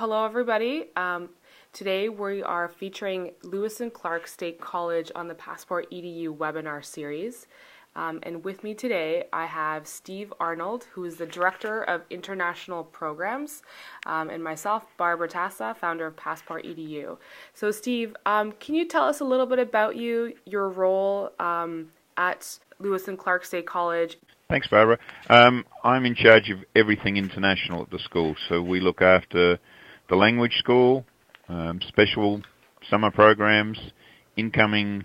Hello, everybody. Today we are featuring Lewiston Clark State College on the PassportEDU webinar series. And with me today, I have Steve Arnold, who is the Director of International Programs, and myself, Barbara Tassa, founder of PassportEDU. So Steve, can you tell us a little bit about you, your role at Lewiston Clark State College? Thanks, Barbara. I'm in charge of everything international at the school. So we look after the language school, special summer programs, incoming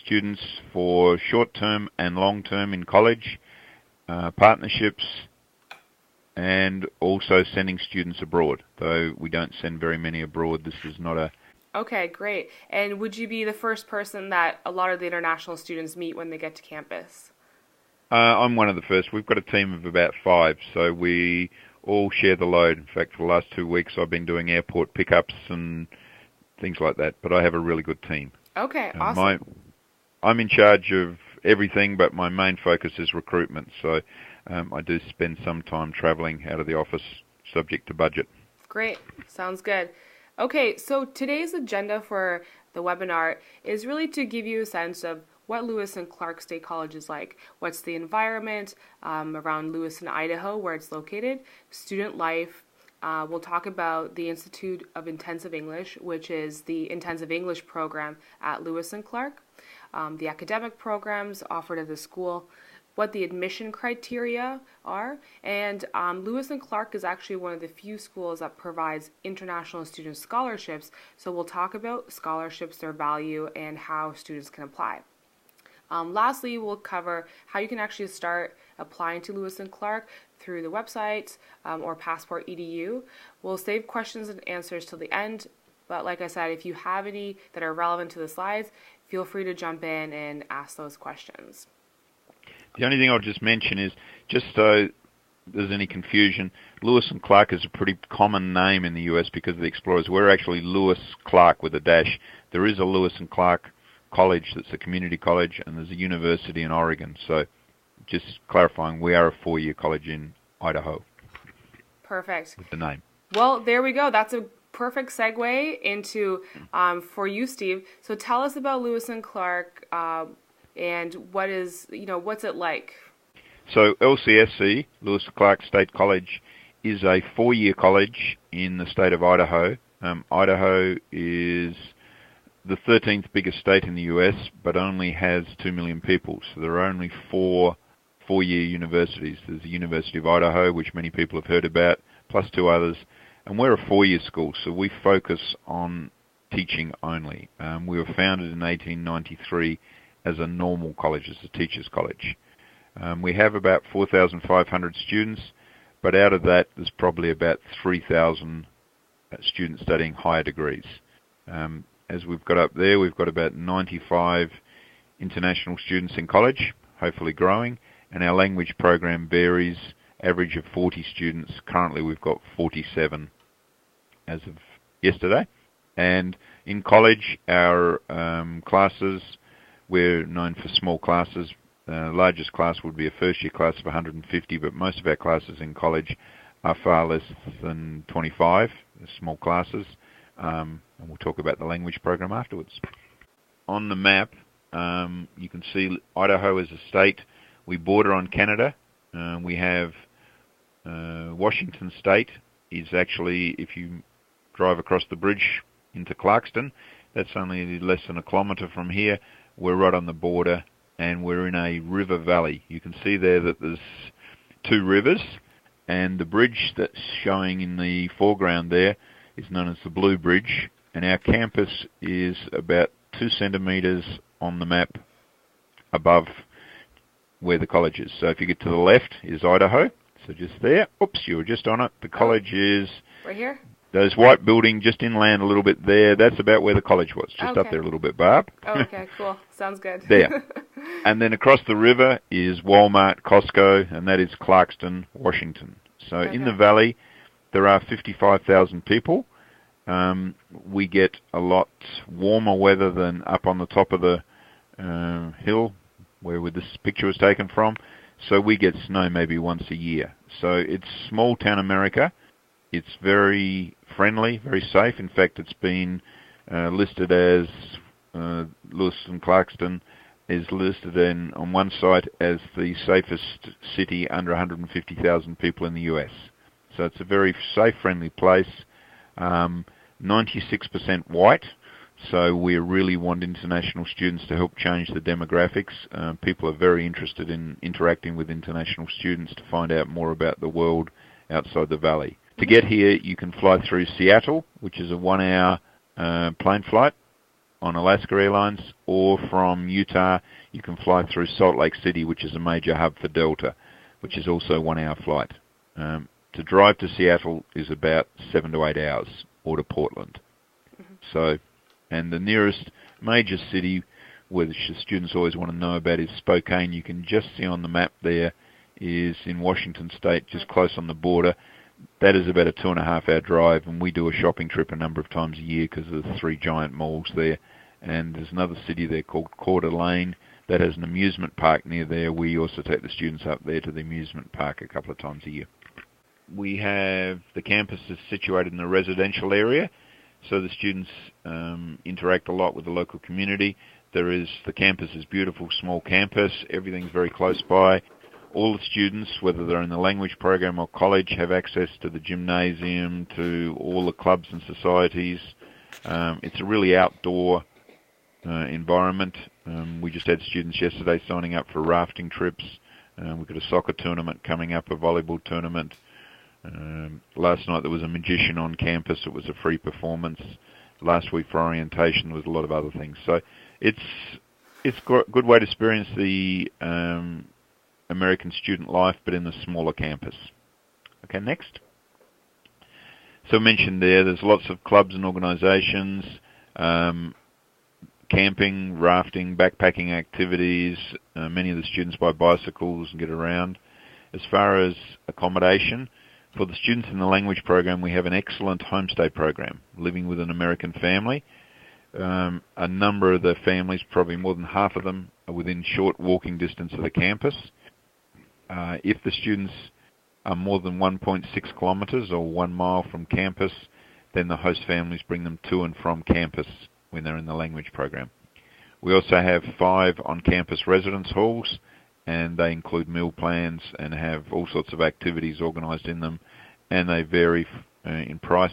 students for short-term and long-term in college, partnerships, and also sending students abroad, though we don't send very many abroad. This is not a... Okay, great. And would you be the first person that a lot of the international students meet when they get to campus? I'm one of the first. We've got a team of about 5, so we all share the load. In fact, for the last 2 weeks I've been doing airport pickups and things like that, but I have a really good team. Okay, awesome. I'm in charge of everything, but my main focus is recruitment, so I do spend some time traveling out of the office, subject to budget. Great, sounds good. Okay, so today's agenda for the webinar is really to give you a sense of what Lewiston Clark State College is like, what's the environment around Lewiston, Idaho, where it's located, student life. We'll talk about the Institute of Intensive English, which is the intensive English program at Lewiston Clark, the academic programs offered at the school, what the admission criteria are, and Lewiston Clark is actually one of the few schools that provides international student scholarships, so we'll talk about scholarships, their value, and how students can apply. Lastly, we'll cover how you can actually start applying to Lewiston Clark through the website or PassportEDU. We'll save questions and answers till the end, but like I said, if you have any that are relevant to the slides, feel free to jump in and ask those questions. The only thing I'll just mention is, just so there's any confusion, Lewiston Clark is a pretty common name in the US because of the explorers. We're actually Lewis Clark with a dash. There is a Lewiston Clark college that's a community college, and there's a university in Oregon. So just clarifying, we are a 4-year college in Idaho. Perfect. With the name. Well, there we go. That's a perfect segue into for you, Steve. So tell us about Lewiston Clark and what's it like? So LCSC, Lewiston Clark State College, is a 4-year college in the state of Idaho. Idaho is the 13th biggest state in the US, but only has 2 million people. So there are only 4 4-year universities. There's the University of Idaho, which many people have heard about, plus 2 others. And we're a 4-year school, so we focus on teaching only. We were founded in 1893 as a normal college, as a teacher's college. We have about 4,500 students, but out of that, there's probably about 3,000 students studying higher degrees. As we've got up there, we've got about 95 international students in college, hopefully growing, and our language program varies, average of 40 students. Currently we've got 47 as of yesterday. And in college, our classes, we're known for small classes. Largest class would be a first-year class of 150, but most of our classes in college are far less than 25, small classes. And we'll talk about the language program afterwards. On the map, you can see Idaho as a state. We border on Canada. We have Washington State is actually, if you drive across the bridge into Clarkston, that's only less than a kilometre from here. We're right on the border, and we're in a river valley. You can see there that there's 2 rivers, and the bridge that's showing in the foreground there is known as the Blue Bridge, and our campus is about 2 centimetres on the map above where the college is. So if you get to the left is Idaho, so just there. Oops, you were just on it. The college is right here. Those white building just inland a little bit there. That's about where the college was, just up there a little bit, Barb. Oh, okay, cool. Sounds good. There. And then across the river is Walmart, Costco, and that is Clarkston, Washington. So in the valley, there are 55,000 people. We get a lot warmer weather than up on the top of the hill where this picture was taken from. So we get snow maybe once a year. So it's small town America. It's very friendly, very safe. In fact, it's been listed as Lewiston, Clarkston is listed on one site as the safest city under 150,000 people in the US. So it's a very safe, friendly place. 96% white, so we really want international students to help change the demographics. People are very interested in interacting with international students to find out more about the world outside the valley. To get here, you can fly through Seattle, which is a 1-hour plane flight on Alaska Airlines, or from Utah, you can fly through Salt Lake City, which is a major hub for Delta, which is also a 1-hour flight. To drive to Seattle is about 7 to 8 hours, or to Portland. So, and the nearest major city where the students always want to know about is Spokane. You can just see on the map there is in Washington State, just close on the border. That is about a 2.5-hour drive, and we do a shopping trip a number of times a year because of the 3 giant malls there. And there's another city there called Coeur d'Alene that has an amusement park near there. We also take the students up there to the amusement park a couple of times a year. We have the campus is situated in a residential area, so the students interact a lot with the local community. The campus is beautiful, small campus. Everything's very close by. All the students, whether they're in the language program or college, have access to the gymnasium, to all the clubs and societies. It's a really outdoor environment. We just had students yesterday signing up for rafting trips. We've got a soccer tournament coming up, a volleyball tournament. Last night there was a magician on campus. It was a free performance. Last week for orientation there was a lot of other things. So it's a good way to experience the American student life, but in the smaller campus. Okay, next. So I mentioned there's lots of clubs and organisations, camping, rafting, backpacking activities. Many of the students buy bicycles and get around. As far as accommodation, for the students in the language program, we have an excellent homestay program, living with an American family. A number of the families, probably more than half of them, are within short walking distance of the campus. If the students are more than 1.6 kilometres or 1 mile from campus, then the host families bring them to and from campus when they're in the language program. We also have 5 on-campus residence halls, and they include meal plans and have all sorts of activities organised in them, and they vary in price,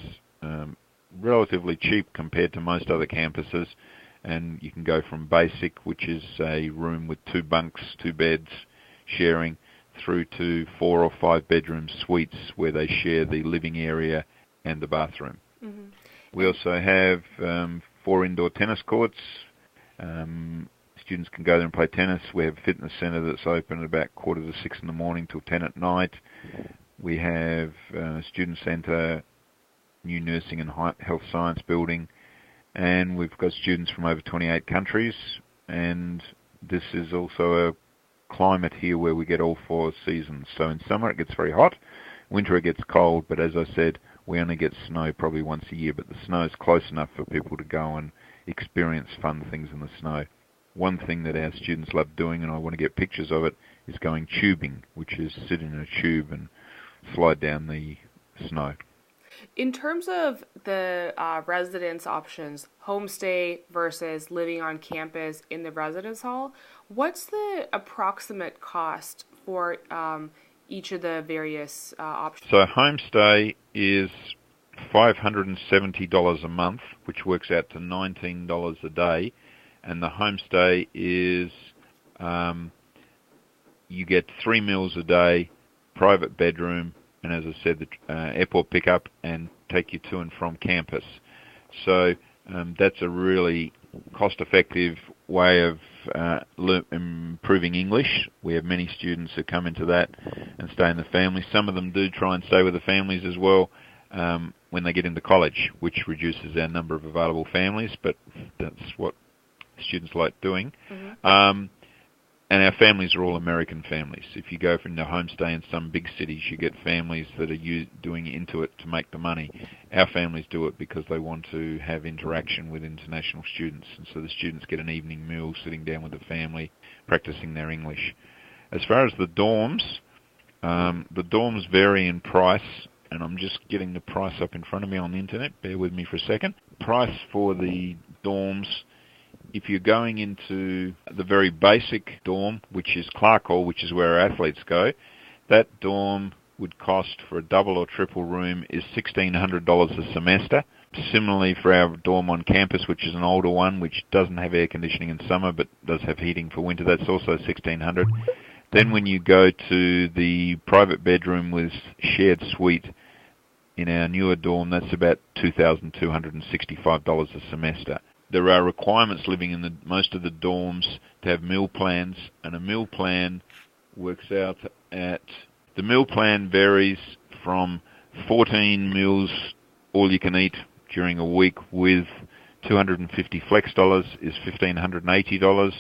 relatively cheap compared to most other campuses, and you can go from basic, which is a room with 2 bunks, 2 beds, sharing, through to 4 or 5 bedroom suites where they share the living area and the bathroom. Mm-hmm. We also have 4 indoor tennis courts. Students can go there and play tennis. We have a fitness centre that's open at about 5:45 in the morning till 10 at night. We have a student centre, new nursing and health science building, and we've got students from over 28 countries, and this is also a climate here where we get all 4 seasons. So in summer it gets very hot, winter it gets cold, but as I said, we only get snow probably once a year, but the snow is close enough for people to go and experience fun things in the snow. One thing that our students love doing, and I want to get pictures of it, is going tubing, which is sit in a tube and slide down the snow. In terms of the residence options, homestay versus living on campus in the residence hall, what's the approximate cost for each of the various options? So homestay is $570 a month, which works out to $19 a day, and the homestay is you get 3 meals a day, private bedroom, and as I said, the airport pickup and take you to and from campus. So that's a really cost-effective way of improving English. We have many students who come into that and stay in the family. Some of them do try and stay with the families as well when they get into college, which reduces our number of available families, but that's what students like doing. Mm-hmm. And our families are all American families. If you go from the homestay in some big cities, you get families that are doing into it to make the money. Our families do it because they want to have interaction with international students. And so the students get an evening meal sitting down with the family, practicing their English. As far as the dorms vary in price and I'm just getting the price up in front of me on the internet. Bear with me for a second. Price for the dorms, if you're going into the very basic dorm, which is Clark Hall, which is where our athletes go, that dorm would cost for a double or triple room is $1,600 a semester. Similarly for our dorm on campus, which is an older one, which doesn't have air conditioning in summer but does have heating for winter, that's also $1,600. Then when you go to the private bedroom with shared suite in our newer dorm, that's about $2,265 a semester. There are requirements living in most of the dorms to have meal plans, and a meal plan works out at... The meal plan varies from 14 meals, all you can eat during a week, with 250 flex dollars is $1,580.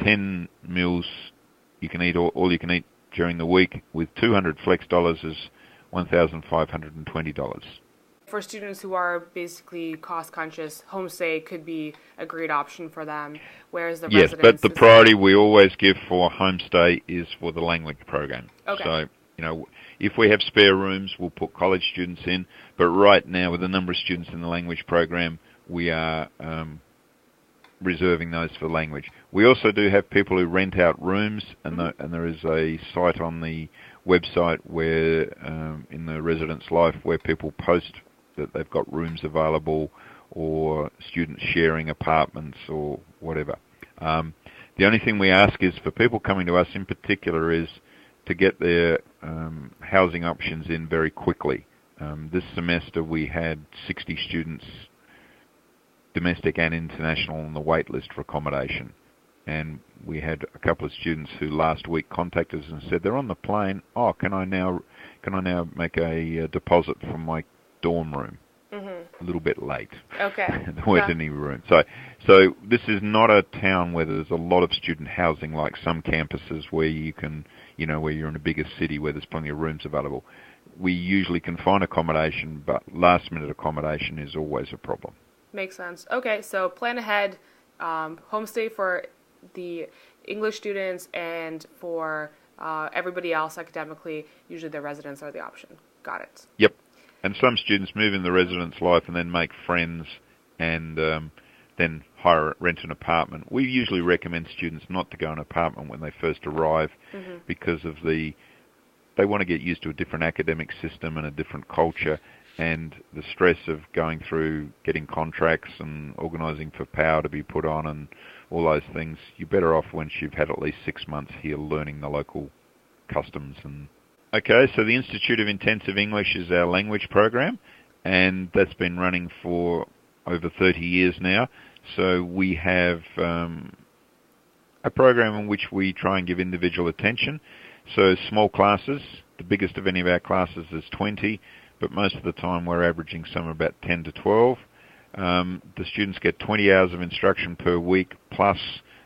10 meals you can eat, all you can eat during the week with 200 flex dollars is $1,520. For students who are basically cost conscious, homestay could be a great option for them, whereas the yes, but the priority we always give for homestay is for the language program. Okay. So, if we have spare rooms, we'll put college students in, but right now with the number of students in the language program, we are reserving those for language. We also do have people who rent out rooms, and there is a site on the website where, in the residence life, where people post that they've got rooms available or students sharing apartments or whatever. The only thing we ask is for people coming to us in particular is to get their housing options in very quickly. This semester we had 60 students, domestic and international, on the wait list for accommodation. And we had a couple of students who last week contacted us and said they're on the plane. Oh, can I now make a deposit from my dorm room? A little bit late. Okay. There weren't any room. So this is not a town where there's a lot of student housing like some campuses where you can, where you're in a bigger city where there's plenty of rooms available. We usually can find accommodation, but last minute accommodation is always a problem. Makes sense. Okay, so plan ahead, homestay for the English students, and for everybody else academically, usually the residents are the option. Got it. Yep. And some students move in the residence life and then make friends and then rent an apartment. We usually recommend students not to go in an apartment when they first arrive because of they want to get used to a different academic system and a different culture, and the stress of going through getting contracts and organising for power to be put on and all those things. You're better off once you've had at least 6 months here learning the local customs. Okay, so the Institute of Intensive English is our language program, and that's been running for over 30 years now. So we have a program in which we try and give individual attention. So small classes, the biggest of any of our classes is 20, but most of the time we're averaging somewhere about 10 to 12. The students get 20 hours of instruction per week, plus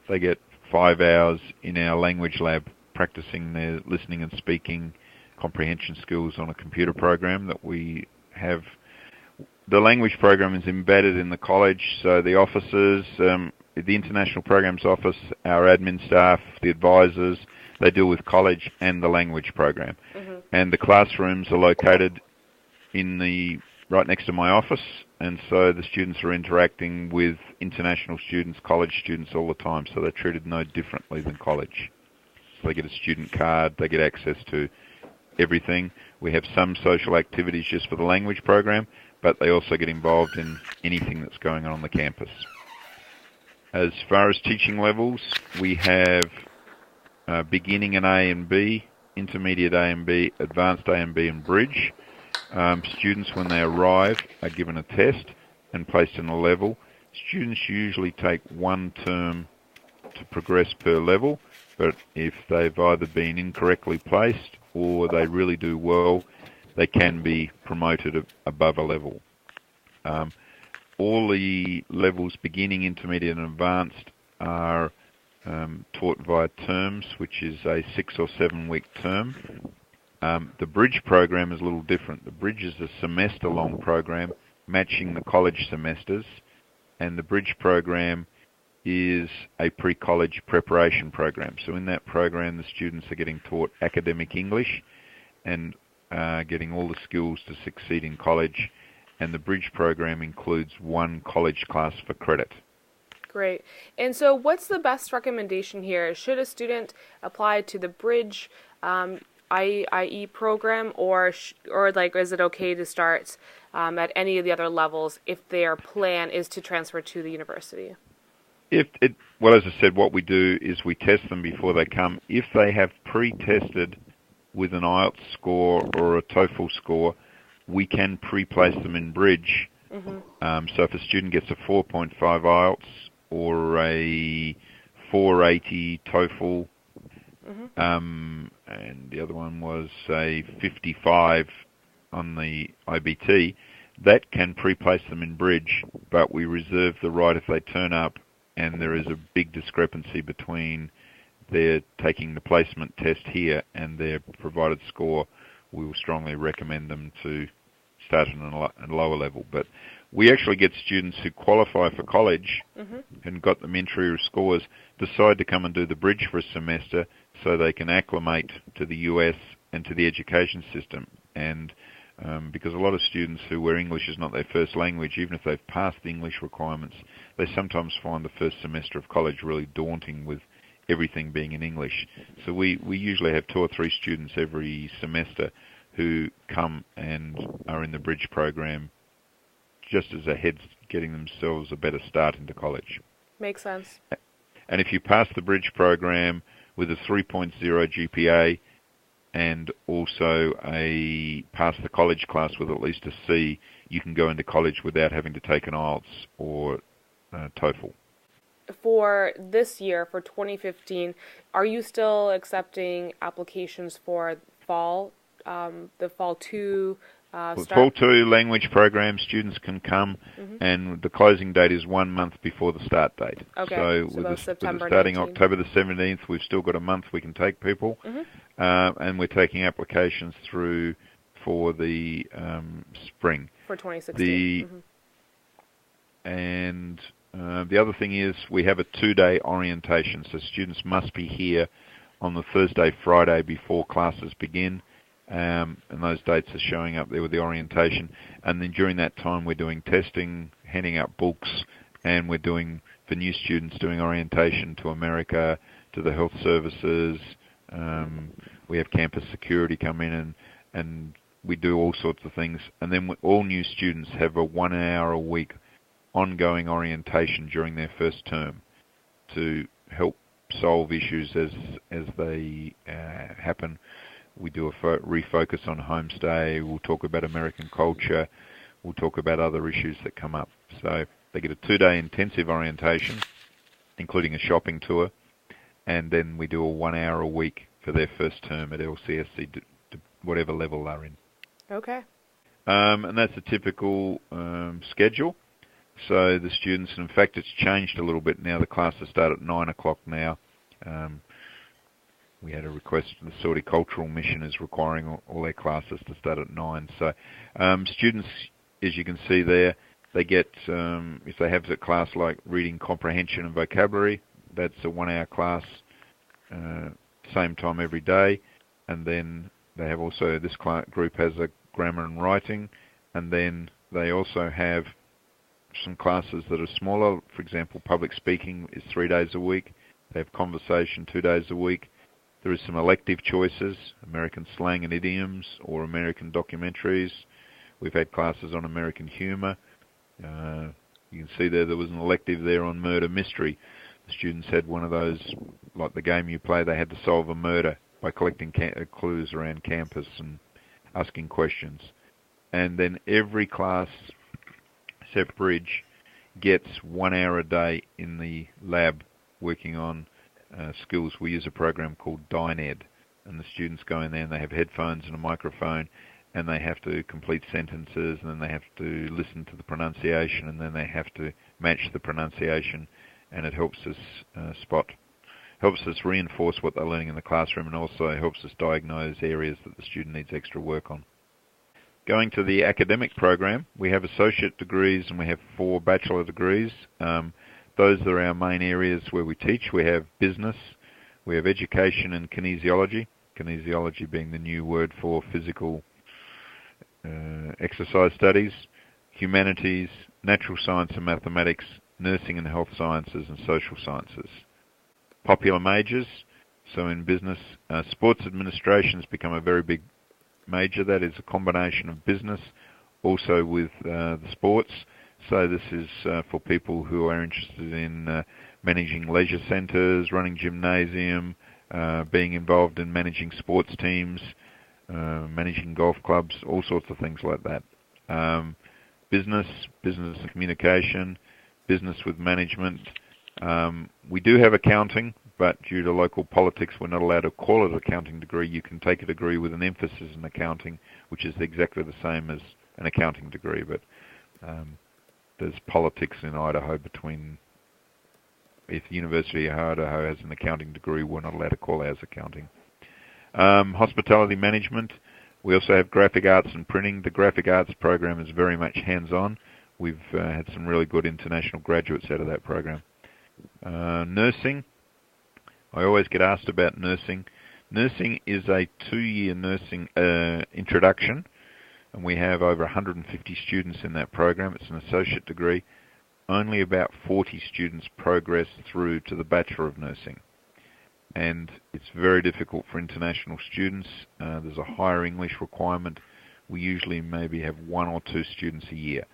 they get 5 hours in our language lab practicing their listening and speaking comprehension skills on a computer program that we have. The language program is embedded in the college, so the officers, the international programs office, our admin staff, the advisors, they deal with college and the language program. And the classrooms are located right next to my office, and so the students are interacting with international students, college students all the time, so they're treated no differently than college. So they get a student card, they get access to everything. We have some social activities just for the language program, but they also get involved in anything that's going on the campus. As far as teaching levels, we have beginning and A and B, intermediate A and B, advanced A and B, and bridge. Students, when they arrive, are given a test and placed in a level. Students usually take 1 term to progress per level, but if they've either been incorrectly placed or they really do well, they can be promoted above a level. All the levels, beginning, intermediate and advanced, are taught via terms, which is a 6 or 7 week term. The bridge program is a little different. The bridge is a semester-long program matching the college semesters, and the bridge program is a pre-college preparation program. So in that program, the students are getting taught academic English, and getting all the skills to succeed in college, and the Bridge program includes one college class for credit. Great. And so what's the best recommendation here? Should a student apply to the Bridge IE program, or is it okay to start at any of the other levels if their plan is to transfer to the university? Well, as I said, what we do is we test them before they come. If they have pre-tested with an IELTS score or a TOEFL score, we can pre-place them in Bridge. Mm-hmm. So if a student gets a 4.5 IELTS or a 480 TOEFL, mm-hmm. And the other one was a 55 on the IBT, that can pre-place them in Bridge, but we reserve the right if they turn up and there is a big discrepancy between their taking the placement test here and their provided score, we will strongly recommend them to start at a lower level. But we actually get students who qualify for college mm-hmm. and got them entry scores, decide to come and do the Bridge for a semester so they can acclimate to the US and to the education system. And because a lot of students where English is not their first language, even if they've passed the English requirements, they sometimes find the first semester of college really daunting with everything being in English. So we usually have 2 or 3 students every semester who come and are in the Bridge program just as a head getting themselves a better start into college. Makes sense. And if you pass the Bridge program with a 3.0 GPA and also pass the college class with at least a C, you can go into college without having to take an IELTS or TOEFL. For this year, for 2015, are you still accepting applications for the Fall 2 start? Fall 2 language program, students can come, mm-hmm. and the closing date is 1 month before the start date. Okay, so with starting 19th. October the 17th, we've still got a month we can take people, mm-hmm. And we're taking applications through for the spring. For 2016. Mm-hmm. And the other thing is we have a 2-day orientation, so students must be here on the Thursday, Friday before classes begin. And those dates are showing up there with the orientation. And then during that time, we're doing testing, handing out books, and we're doing, for new students, doing orientation to America, to the health services. We have campus security come in, and we do all sorts of things. And then all new students have a 1 hour a week ongoing orientation during their first term to help solve issues as they happen. We do a refocus on homestay. We'll talk about American culture. We'll talk about other issues that come up. So they get a 2-day intensive orientation, including a shopping tour, and then we do a 1 hour a week for their first term at LCSC, to whatever level they're in. Okay. And that's a typical schedule. So the students, and in fact, it's changed a little bit now. The classes start at 9 o'clock now. We had a request, the Saudi Cultural Mission is requiring all their classes to start at 9. So students, as you can see there, they get, if they have a class like reading comprehension and vocabulary, that's a 1 hour class, same time every day. And then they have also, this group has a grammar and writing, and then they also have some classes that are smaller. For example, public speaking is 3 days a week. They have conversation 2 days a week. There is some elective choices, American slang and idioms or American documentaries. We've had classes on American humor. You can see there was an elective there on murder mystery. The students had one of those, like the game you play, they had to solve a murder by collecting clues around campus and asking questions. And then every class, except Bridge, gets 1 hour a day in the lab working on skills. We use a program called DyneEd, and the students go in there and they have headphones and a microphone, and they have to complete sentences, and then they have to listen to the pronunciation, and then they have to match the pronunciation, and it helps us reinforce what they're learning in the classroom, and also helps us diagnose areas that the student needs extra work on. Going to the academic program, we have associate degrees and we have 4 bachelor degrees. Those are our main areas where we teach. We have business, we have education and kinesiology. Kinesiology being the new word for physical exercise studies, humanities, natural science and mathematics, nursing and health sciences, and social sciences. Popular majors, so in business, sports administration has become a very big major. That is a combination of business also with the sports. So this is for people who are interested in managing leisure centres, running gymnasium, being involved in managing sports teams, managing golf clubs, all sorts of things like that. Business and communication, business with management. We do have accounting, but due to local politics, we're not allowed to call it an accounting degree. You can take a degree with an emphasis in accounting, which is exactly the same as an accounting degree, but there's politics in Idaho between, if the University of Idaho has an accounting degree, we're not allowed to call ours accounting. Hospitality management. We also have graphic arts and printing. The graphic arts program is very much hands-on. We've had some really good international graduates out of that program. Nursing. I always get asked about nursing. Nursing is a 2-year nursing introduction, and we have over 150 students in that program. It's an associate degree. Only about 40 students progress through to the Bachelor of Nursing. And it's very difficult for international students. There's a higher English requirement. We usually maybe have 1 or 2 students a year.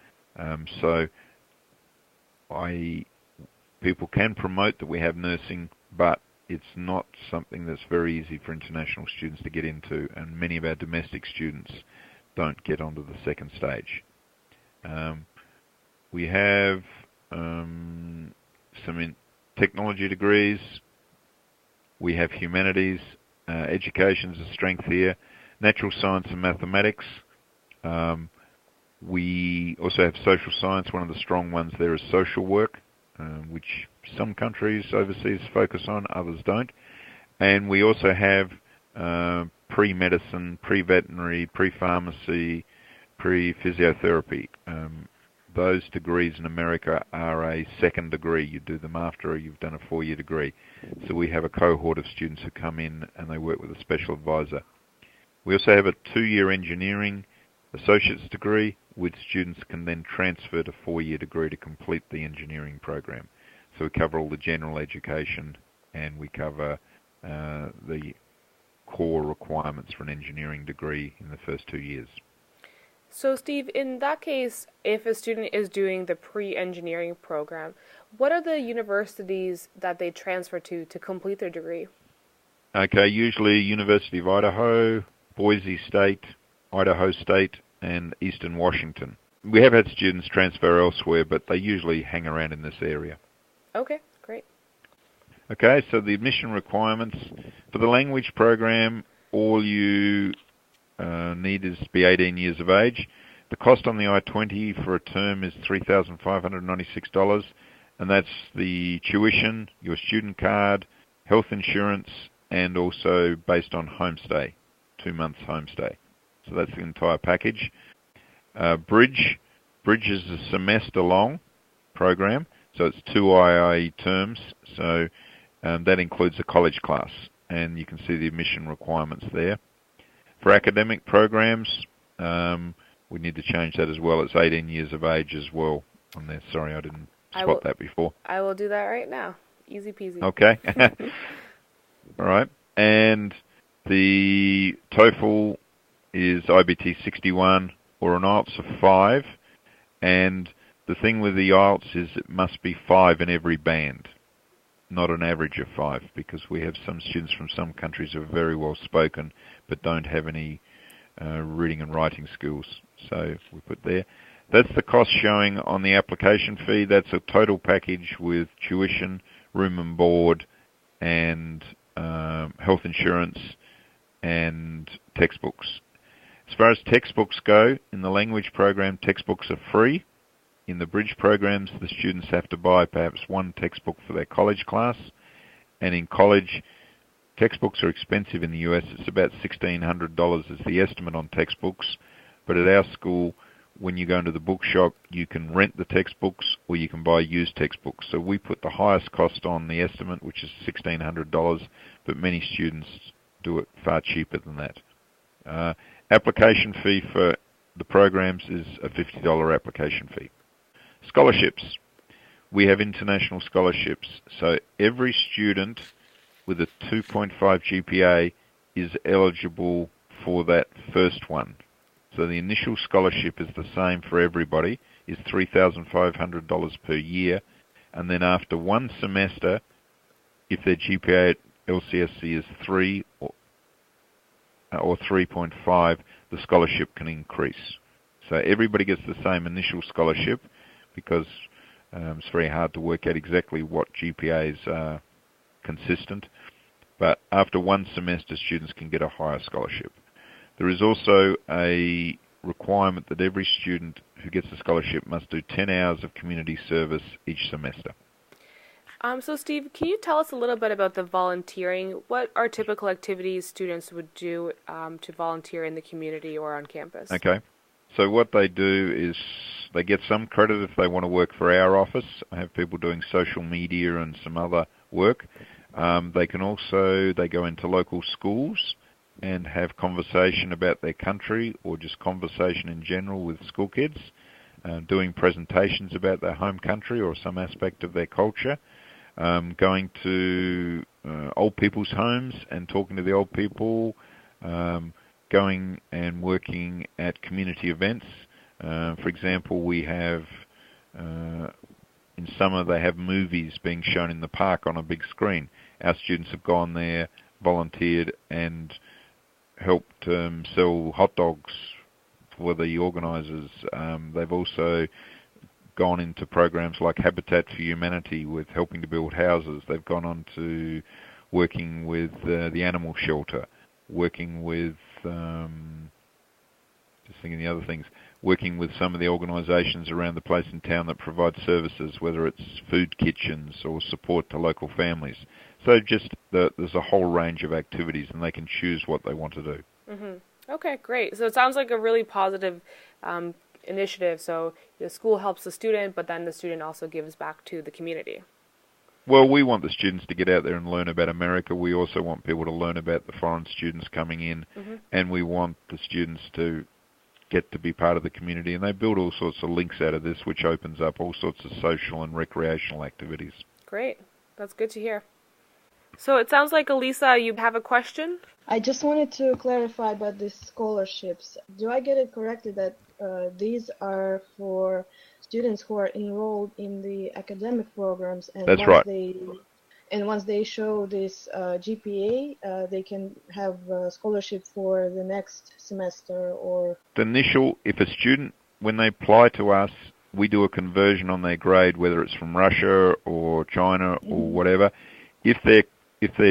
So people can promote that we have nursing, but it's not something that's very easy for international students to get into, and many of our domestic students don't get onto the second stage. We have some technology degrees. We have humanities. Education's a strength here. Natural science and mathematics. We also have social science. One of the strong ones there is social work, which some countries overseas focus on, others don't. And we also have pre-medicine, pre-veterinary, pre-pharmacy, pre-physiotherapy. Those degrees in America are a second degree. You do them after you've done a 4-year degree. So we have a cohort of students who come in and they work with a special advisor. We also have a 2-year engineering associate's degree, which students can then transfer to 4-year degree to complete the engineering program. So we cover all the general education, and we cover the core requirements for an engineering degree in the first 2 years. So Steve, in that case, if a student is doing the pre-engineering program, what are the universities that they transfer to complete their degree? Okay, usually University of Idaho, Boise State, Idaho State, and Eastern Washington. We have had students transfer elsewhere, but they usually hang around in this area. Okay, great. Okay, so the admission requirements. For the language program, all you need is to be 18 years of age. The cost on the I-20 for a term is $3,596, and that's the tuition, your student card, health insurance, and also based on homestay, 2 months homestay. So that's the entire package. Bridge is a semester-long program, so it's 2 IIE terms, so that includes a college class, and you can see the admission requirements there. For academic programs, we need to change that as well. It's 18 years of age as well on there. Sorry, I didn't spot that before. I will do that right now. Easy peasy. Okay. All right. And the TOEFL is IBT 61 or an IELTS of 5. And the thing with the IELTS is it must be 5 in every band, not an average of 5, because we have some students from some countries who are very well spoken but don't have any reading and writing skills. So we put there. That's the cost showing on the application fee. That's a total package with tuition, room and board, and health insurance and textbooks. As far as textbooks go, in the language program, textbooks are free. In the bridge programs, the students have to buy perhaps 1 textbook for their college class. And in college, textbooks are expensive in the US. It's about $1,600 is the estimate on textbooks. But at our school, when you go into the bookshop, you can rent the textbooks or you can buy used textbooks. So we put the highest cost on the estimate, which is $1,600, but many students do it far cheaper than that. Application fee for the programs is a $50 application fee. Scholarships. We have international scholarships. So every student with a 2.5 GPA is eligible for that first one. So the initial scholarship is the same for everybody, is $3,500 per year. And then after one semester, if their GPA at LCSC is 3 or 3.5, the scholarship can increase. So everybody gets the same initial scholarship because it's very hard to work out exactly what GPAs are consistent. But after one semester, students can get a higher scholarship. There is also a requirement that every student who gets a scholarship must do 10 hours of community service each semester. So Steve, can you tell us a little bit about the volunteering? What are typical activities students would do to volunteer in the community or on campus? Okay. So what they do is they get some credit if they want to work for our office. I have people doing social media and some other work. They can also, they go into local schools and have conversation about their country or just conversation in general with school kids, doing presentations about their home country or some aspect of their culture, going to old people's homes and talking to the old people, going and working at community events. For example, we have, in summer they have movies being shown in the park on a big screen. Our students have gone there, volunteered and helped sell hot dogs for the organisers. They've also gone into programs like Habitat for Humanity with helping to build houses. They've gone on to working with the animal shelter, working with, just thinking the other things, working with some of the organisations around the place in town that provide services, whether it's food kitchens or support to local families. So just there's a whole range of activities and they can choose what they want to do. Mm-hmm. Okay, great. So it sounds like a really positive initiative. So the school helps the student, but then the student also gives back to the community. Well, we want the students to get out there and learn about America. We also want people to learn about the foreign students coming in, and we want the students to get to be part of the community. And they build all sorts of links out of this, which opens up all sorts of social and recreational activities. Great. That's good to hear. So it sounds like, Elisa, you have a question? I just wanted to clarify about these scholarships. Do I get it correctly that these are for students who are enrolled in the academic programs, and That's once right. once they show this GPA, they can have a scholarship for the next semester? Or the initial, if a student, when they apply to us, we do a conversion on their grade, whether it's from Russia or China or whatever. If their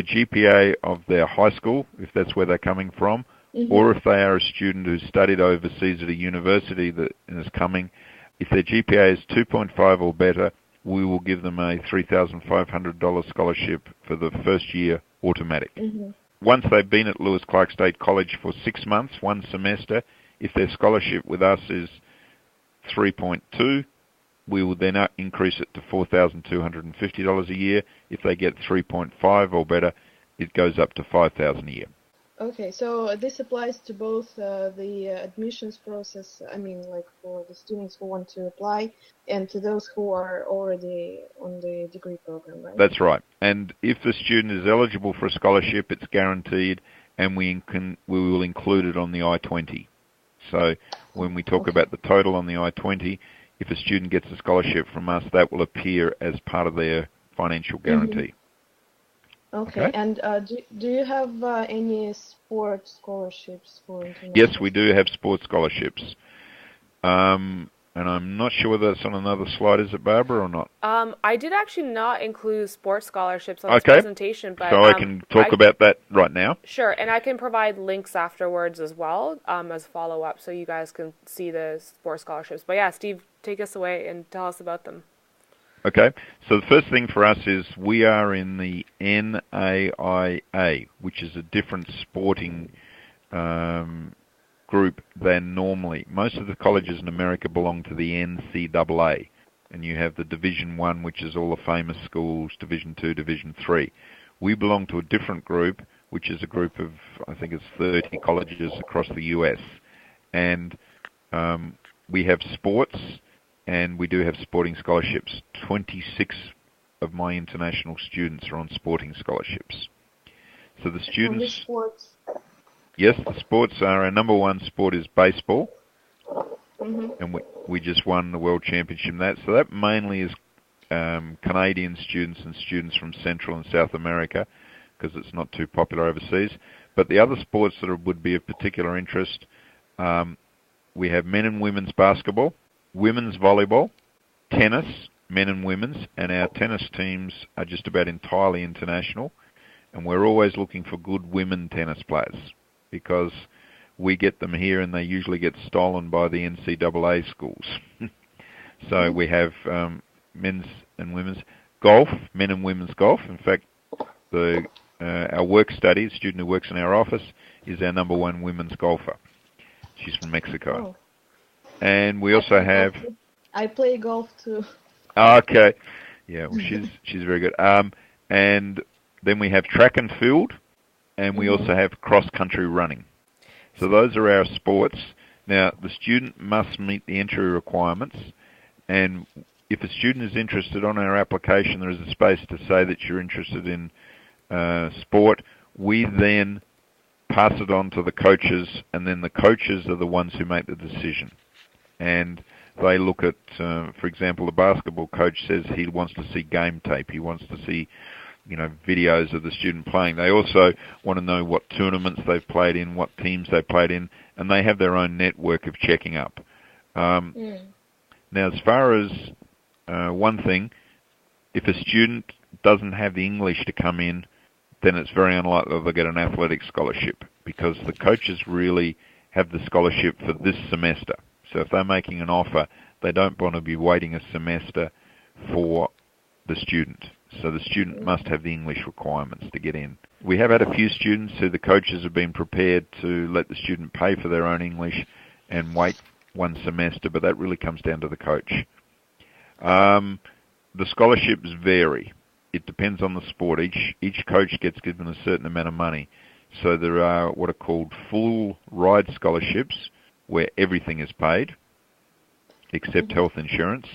GPA of their high school, if that's where they're coming from, or if they are a student who's studied overseas at a university that is coming, if their GPA is 2.5 or better, we will give them a $3,500 scholarship for the first year automatic. Once they've been at Lewis Clark State College for 6 months, one semester, if their scholarship with us is 3.2, we will then increase it to $4,250 a year. If they get 3.5 or better, it goes up to $5,000 a year. Okay, so this applies to both the admissions process, I mean, like for the students who want to apply, and to those who are already on the degree program, right? That's right. And if the student is eligible for a scholarship, it's guaranteed, and we will include it on the I-20. So when we talk about the total on the I-20, if a student gets a scholarship from us, that will appear as part of their financial guarantee. Okay. And do you have any sports scholarships for international? Yes, we do have sports scholarships. And I'm not sure whether that's on another slide, is it, Barbara, or not? I did actually not include sports scholarships on this presentation. But, so I can talk about that right now. Sure, and I can provide links afterwards as well as follow-up so you guys can see the sports scholarships. But yeah, Steve, take us away and tell us about them. Okay, so the first thing for us is we are in the NAIA, which is a different sporting group than normally. Most of the colleges in America belong to the NCAA, and you have the Division I, which is all the famous schools, Division II, Division III. We belong to a different group, which is a group of, I think it's 30 colleges across the US, and We have sports, and we do have sporting scholarships. 26 of my international students are on sporting scholarships. So the students... Which sports? Yes, the sports are, our number one sport is baseball. Mm-hmm. And we just won the World Championship in that. So that mainly is Canadian students and students from Central and South America, because it's not too popular overseas. But the other sports that would be of particular interest, we have men and women's basketball, women's volleyball, tennis, men and women's, and our tennis teams are just about entirely international. And we're always looking for good women tennis players, because we get them here and they usually get stolen by the NCAA schools. So we have men's and women's golf, men and women's golf. In fact, our work study, the student who works in our office, is our number one women's golfer. She's from Mexico. Oh. And we also have... I play golf too. Okay. Yeah, well, she's very good. And then we have track and field, and we also have cross-country running. So those are our sports. Now, the student must meet the entry requirements, and if a student is interested on our application, there is a space to say that you're interested in sport. We then pass it on to the coaches, and then the coaches are the ones who make the decision. And they look at, for example, the basketball coach says he wants to see game tape. He wants to see videos of the student playing. They also want to know what tournaments they've played in, what teams they've played in, and they have their own network of checking up. Now, as far as one thing, if a student doesn't have the English to come in, then it's very unlikely they'll get an athletic scholarship, because the coaches really have the scholarship for this semester. So if they're making an offer, they don't want to be waiting a semester for the student. So the student must have the English requirements to get in. We have had a few students who the coaches have been prepared to let the student pay for their own English and wait one semester, but that really comes down to the coach. The scholarships vary. It depends on the sport. Each coach gets given a certain amount of money. So there are what are called full ride scholarships, where everything is paid except health insurance,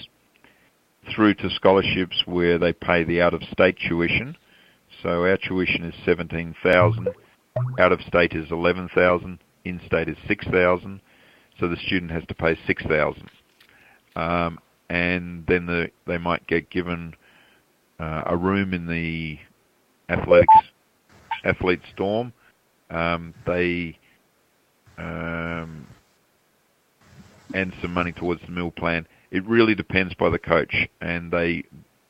through to scholarships where they pay the out-of-state tuition. So our tuition is $17,000, out-of-state is $11,000, in-state is $6,000. So the student has to pay $6,000, and then they might get given a room in the athlete's dorm. And some money towards the meal plan. It really depends by the coach, and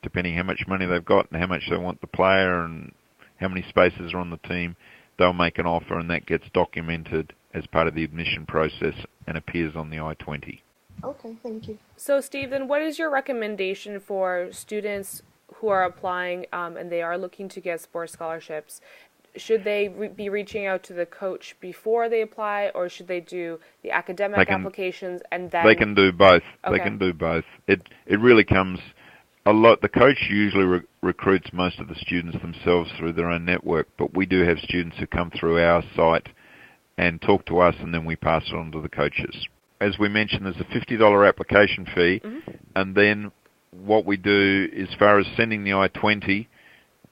depending how much money they've got and how much they want the player and how many spaces are on the team, they'll make an offer, and that gets documented as part of the admission process and appears on the I-20. Okay, thank you. So, Steve, then what is your recommendation for students who are applying and they are looking to get sports scholarships? Should they be reaching out to the coach before they apply, or should they do the academic applications and then... They can do both. Okay. They can do both. It really comes a lot. The coach usually recruits most of the students themselves through their own network, but we do have students who come through our site and talk to us, and then we pass it on to the coaches. As we mentioned, there's a $50 application fee, and then what we do, as far as sending the I-20,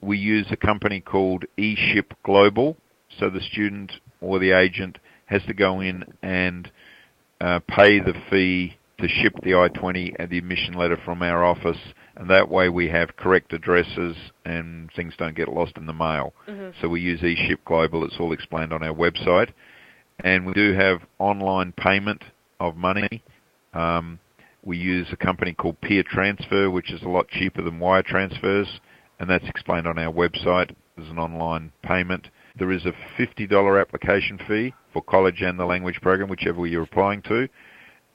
we use a company called eShip Global. So the student or the agent has to go in and pay the fee to ship the I-20 and the admission letter from our office, and that way we have correct addresses and things don't get lost in the mail. So we use eShip Global. It's all explained on our website. And we do have online payment of money. We use a company called Peer Transfer, which is a lot cheaper than wire transfers, and that's explained on our website as an online payment. There is a $50 application fee for college and the language program, whichever you're applying to,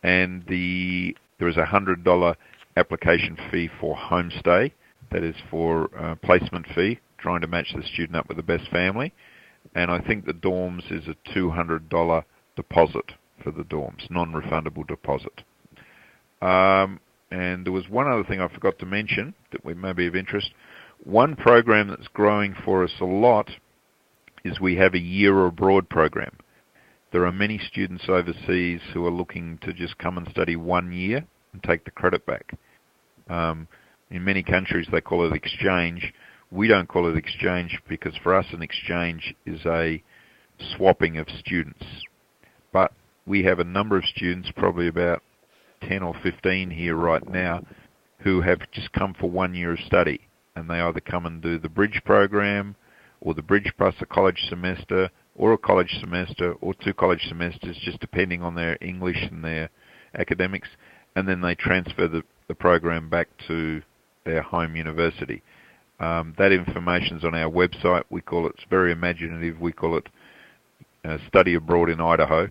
and there is a $100 application fee for homestay. That is for placement fee, trying to match the student up with the best family. And I think the dorms is a $200 deposit for the dorms, non-refundable deposit. And there was one other thing I forgot to mention that may be of interest. One program that's growing for us a lot is we have a year abroad program. there are many students overseas who are looking to just come and study 1 year and take the credit back. In many countries they call it exchange. We don't call it exchange because for us an exchange is a swapping of students. But we have a number of students, probably about 10 or 15 here right now, who have just come for 1 year of study. And they either come and do the bridge program, or the bridge plus a college semester, or a college semester, or 2 college semesters, just depending on their English and their academics. And then they transfer the program back to their home university. That information's on our website. We call it, it's very imaginative, we call it Study Abroad in Idaho.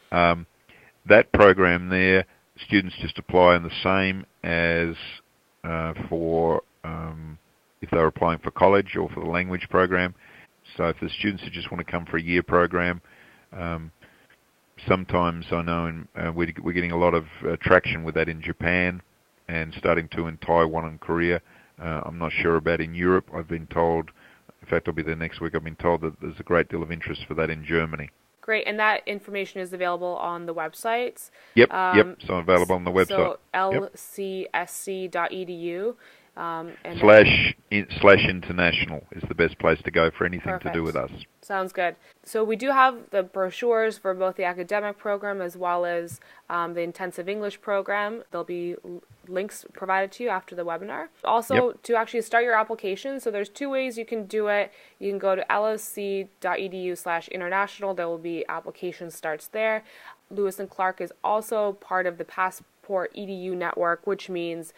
That program there, students just apply in the same as for if they're applying for college or for the language program. So if the students who just want to come for a year program, sometimes I know we're getting a lot of traction with that in Japan and starting to in Taiwan and Korea. I'm not sure about in Europe. I've been told, in fact I'll be there next week, I've been told that there's a great deal of interest for that in Germany. Great, and that information is available on the websites? Yep, so available on the website. So lcsc.edu. /slash international is the best place to go for anything to do with us. Sounds good. So we do have the brochures for both the academic program as well as the intensive English program. There'll be links provided to you after the webinar. Also, to actually start your application, so there's 2 ways you can do it. You can go to lsc.edu/international. There will be application starts there. Lewis and Clark is also part of the PassportEDU network, which means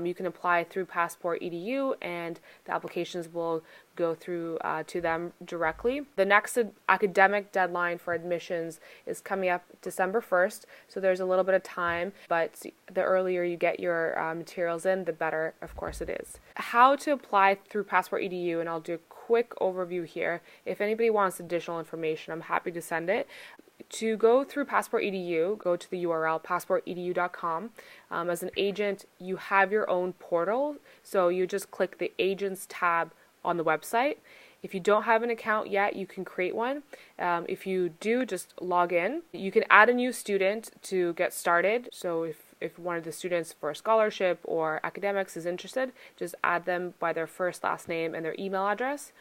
you can apply through PassportEDU and the applications will go through to them directly. The next academic deadline for admissions is coming up December 1st, so there's a little bit of time, but the earlier you get your materials in, the better, of course, it is. How to apply through PassportEDU, and I'll do a quick overview here. If anybody wants additional information, I'm happy to send it. To go through PassportEDU, go to the URL passportedu.com. As an agent, you have your own portal, so you just click the Agents tab on the website. If you don't have an account yet, you can create one. If you do, just log in. You can add a new student to get started. So if one of the students for a scholarship or academics is interested, just add them by their first, last name, and their email address.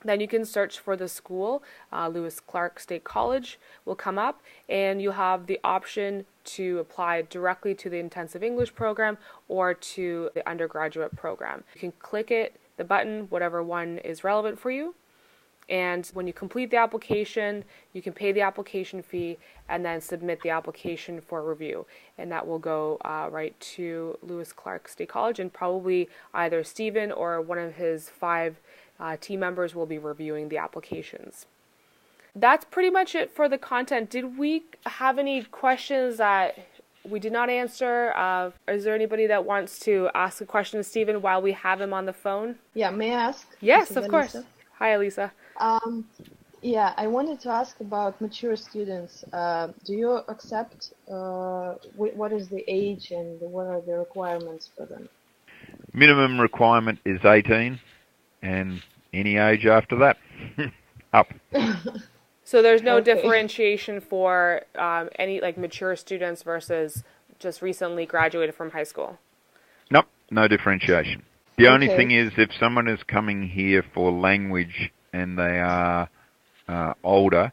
Then you can search for the school. Lewis Clark State College will come up, and you'll have the option to apply directly to the intensive English program or to the undergraduate program. You can click the button, whatever one is relevant for you. And when you complete the application, you can pay the application fee and then submit the application for review. And that will go right to Lewis Clark State College, and probably either Stephen or one of his 5 team members will be reviewing the applications. That's pretty much it for the content. Did we have any questions that we did not answer? Is there anybody that wants to ask a question to Stephen while we have him on the phone? Yeah, may I ask? Yes, of course. Hi, Elisa. Yeah, I wanted to ask about mature students. Do you accept, what is the age and what are the requirements for them? Minimum requirement is 18, and any age after that, up. So there's no differentiation for any mature students versus just recently graduated from high school? Nope, no differentiation. The only thing is if someone is coming here for language and they are older,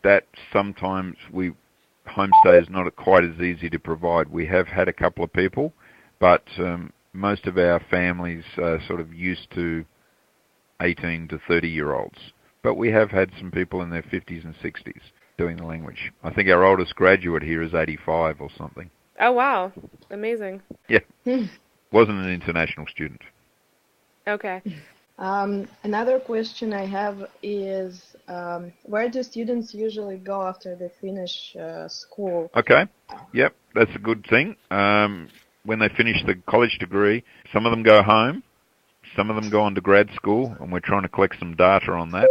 that sometimes homestay is not quite as easy to provide. We have had a couple of people, but most of our families are sort of used to 18 to 30-year-olds. But we have had some people in their 50s and 60s doing the language. I think our oldest graduate here is 85 or something. Oh, wow. Amazing. Yeah. Wasn't an international student. Okay. Another question I have is, where do students usually go after they finish school? Okay. Yep, that's a good thing. When they finish the college degree, some of them go home, some of them go on to grad school, and we're trying to collect some data on that.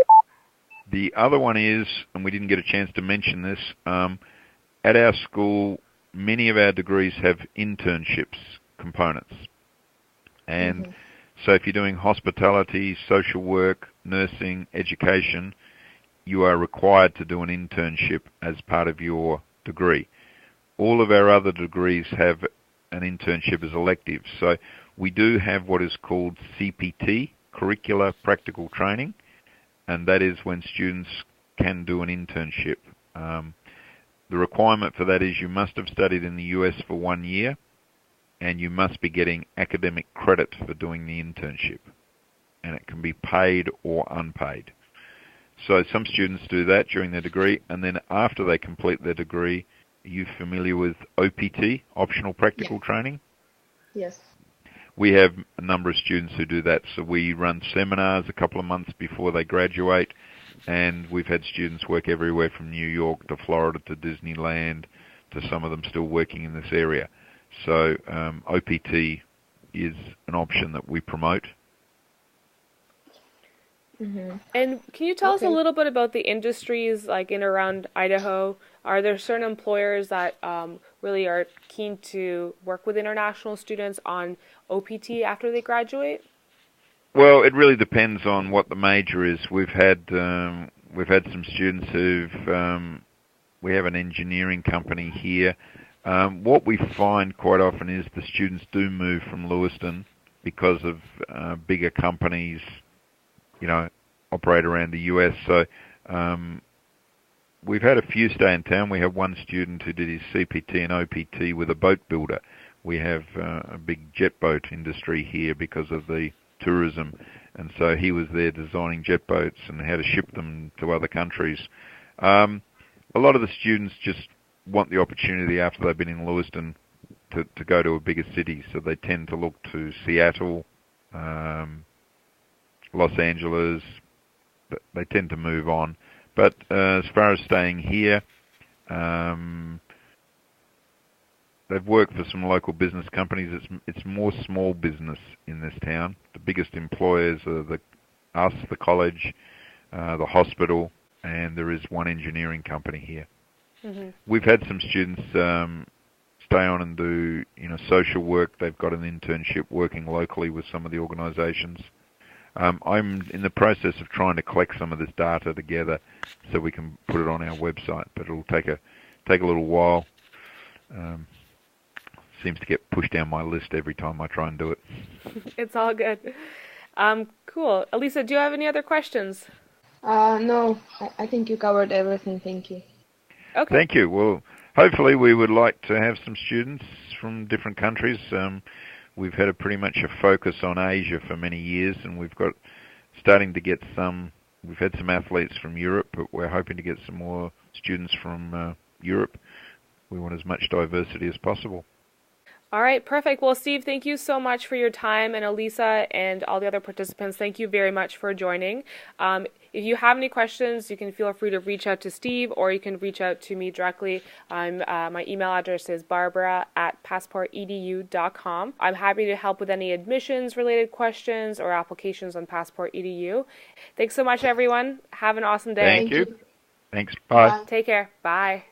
The other one is, and we didn't get a chance to mention this, at our school, many of our degrees have internships components. And so if you're doing hospitality, social work, nursing, education, you are required to do an internship as part of your degree. All of our other degrees have an internship as elective. So we do have what is called CPT, Curricular Practical Training, and that is when students can do an internship. The requirement for that is you must have studied in the US for 1 year, and you must be getting academic credit for doing the internship. And it can be paid or unpaid. So some students do that during their degree, and then after they complete their degree, are you familiar with OPT, Optional Practical Training? Yes. We have a number of students who do that. So we run seminars a couple of months before they graduate, and we've had students work everywhere from New York to Florida to Disneyland, to some of them still working in this area. So OPT is an option that we promote. Mm-hmm. And can you tell us a little bit about the industries like in around Idaho? Are there certain employers that really are keen to work with international students on OPT after they graduate? Well, it really depends on what the major is. We've had some students who've we have an engineering company here. What we find quite often is the students do move from Lewiston because of bigger companies, operate around the US. So we've had a few stay in town. We have one student who did his CPT and OPT with a boat builder. We have a big jet boat industry here because of the tourism, and so he was there designing jet boats and how to ship them to other countries. A lot of the students just want the opportunity after they've been in Lewiston to go to a bigger city, so they tend to look to Seattle, Los Angeles. They tend to move on. But as far as staying here, they've worked for some local business companies. It's more small business in this town. The biggest employers are us, the college, the hospital, and there is one engineering company here. Mm-hmm. We've had some students stay on and do social work. They've got an internship working locally with some of the organisations. I'm in the process of trying to collect some of this data together so we can put it on our website, but it'll take a little while. Seems to get pushed down my list every time I try and do it. It's all good. Cool. Elisa, do you have any other questions? No, I think you covered everything. Thank you. Okay. Thank you. Well, hopefully we would like to have some students from different countries. We've had pretty much a focus on Asia for many years, and we've had some athletes from Europe, but we're hoping to get some more students from Europe. We want as much diversity as possible. All right, perfect. Well, Steve, thank you so much for your time, and Elisa and all the other participants, thank you very much for joining. If you have any questions, you can feel free to reach out to Steve, or you can reach out to me directly. My email address is barbara@passportedu.com. I'm happy to help with any admissions-related questions or applications on PassportEDU. Thanks so much, everyone. Have an awesome day. Thank you. Thanks. Bye. Take care. Bye.